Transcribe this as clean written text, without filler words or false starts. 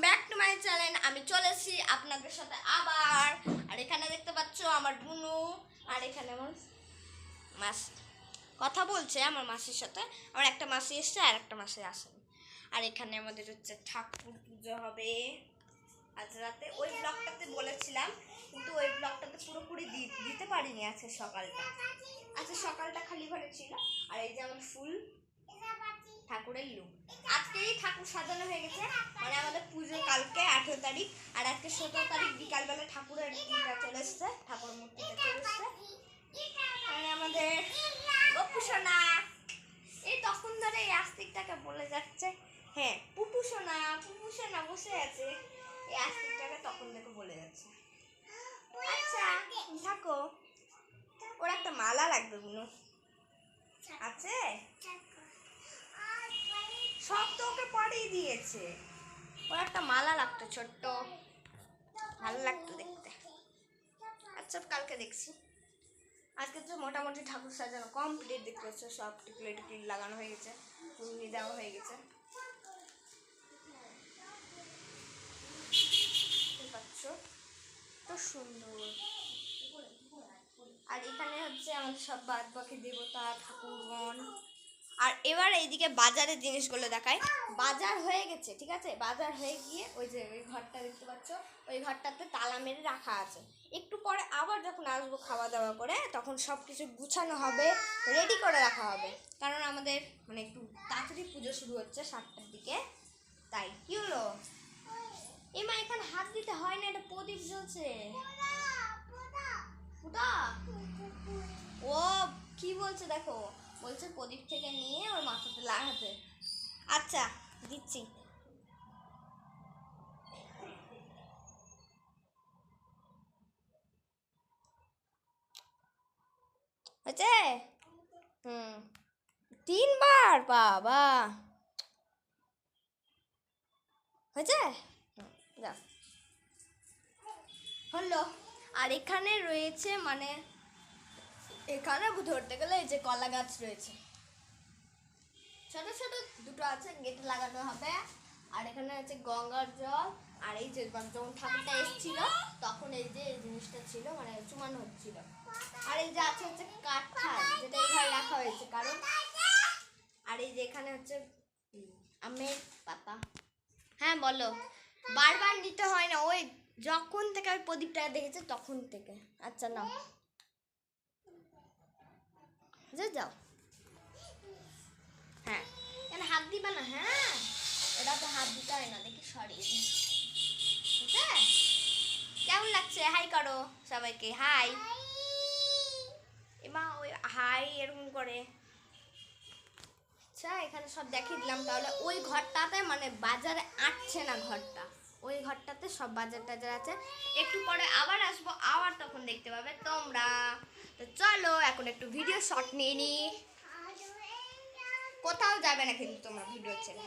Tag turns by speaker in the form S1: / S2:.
S1: Back to my channel. আমি চলে এসেছি আপনাদের সাথে আবার। আর এখানে দেখতে পাচ্ছ আমার বুনু, আর এখানে আমার মাসি কথা বলছে আমার মাসির সাথে। আমার একটা মাসি এসছে আর একটা মাসি আসেনি। আর এখানে আমাদের হচ্ছে ঠাকুর পুজো হবে আজ রাতে। ওই ব্লগটাতে বলেছিলাম, কিন্তু ওই ব্লগটাতে পুরোপুরি দিতে পারিনি। আজকে সকালটা খালি ঘরে ছিল। আর এই যে আমার ফুল ঠাকুরের লুক। আজকেই ঠাকুর সাজানো হয়ে গেছে, মানে আমাদের পুজো কালকে 18 তারিখ, আর আজকে 17 তারিখ বিকালবেলা ঠাকুরের ইটা চলে এসছে, ঠাকুর মূর্তিটা চলে এসছে। মানে আমাদের গোপুসোনা এই তখন ধরে এই আস্তিকটাকে বলে যাচ্ছে, হ্যাঁ পুপুসোনা বসে আছে, এই আস্তিকটাকে তখন থেকে বলে যাচ্ছে। আচ্ছা থাকো, ওর একটা মালা লাগবে বুনু, আছে সব তো ওকে পরেই দিয়েছে। ওর একটা মালা লাগতো ছোট্ট, ভালো লাগতো দেখতে। আচ্ছা কালকে দেখছি। আজকে তো মোটামুটি ঠাকুর সাজানো কমপ্লিট, দেখতে পাচ্ছ সব টিকলি লাগানো হয়ে গেছে, ফুলনি দেওয়া হয়ে গেছে, দেখতে পাচ্ছ তো সুন্দর। আর এখানে হচ্ছে আমাদের সব বাদ বাকি দেবতা ঠাকুরগণ। আর এবার এইদিকে বাজারের জিনিসগুলো দেখায়। বাজার হয়ে গেছে, ঠিক আছে, বাজার হয়ে গিয়ে ওই যে ওই ঘরটা দেখতে পাচ্ছ, ওই ঘরটাতে তালা মেরে রাখা আছে। একটু পরে আবার যখন আসবো খাওয়া দাওয়া করে, তখন সব কিছু গুছানো হবে, রেডি করে রাখা হবে। কারণ আমাদের মানে একটু তাড়াতাড়ি পুজো শুরু হচ্ছে 7টার দিকে। তাই কি হলো এমা, এখানে হাত দিতে হয় না, এটা প্রদীপ জ্বলছে। ও কি বলছে দেখো, বলছে প্রদীপ থেকে নিয়ে ওর মাথাতে লাগাতে। আচ্ছা দিচ্ছি। হয়েছে? 3বার, বাবা হয়েছে, যা হলো। আর এখানে রয়েছে মানে এখানে ধরতে গেলে এই যে কলা গাছ রয়েছে, ছোট ছোট দুটো আছে, গেটে লাগানো হবে। আর এখানে আছে গঙ্গার জল। আর এই যে যখন ঠাকুরটা এসেছিল তখন এই যে এই জিনিসটা ছিল, মানে চুমানো হচ্ছিল। আর এই যে আছে হচ্ছে কাঁঠাল, যেটা এইভাবে রাখা হয়েছে কারণ। আর এই যে এখানে হচ্ছে আমের পাতা। হ্যাঁ বলো, বারবার নিতে হয় না, ওই যখন থেকে ওই প্রদীপটা দেখেছে তখন থেকে। আচ্ছা নাও, যাও। হ্যাঁ এখানে হাত দিবা না, হ্যাঁ এটা তো হাত দিতে হয় না, দেখি সরিয়ে দিই। ঠিক আছে, কেমন লাগছে? হাই করো সবাইকে, হাই। এমা ওই হাই এরকম করে। আচ্ছা এখানে সব দেখিয়ে দিলাম। তাহলে ওই ঘরটাতে মানে বাজারে আটছে না ঘরটা, ওই ঘরটাতে সব বাজার টাজার আছে। একটু পরে আবার আসবো, আবার তখন দেখতে পাবে তোমরা। তো চলো এখন একটু ভিডিও শর্ট নিয়ে নি, কোথাও যাবে না কিন্তু তোমরা ভিডিও ছেড়ে।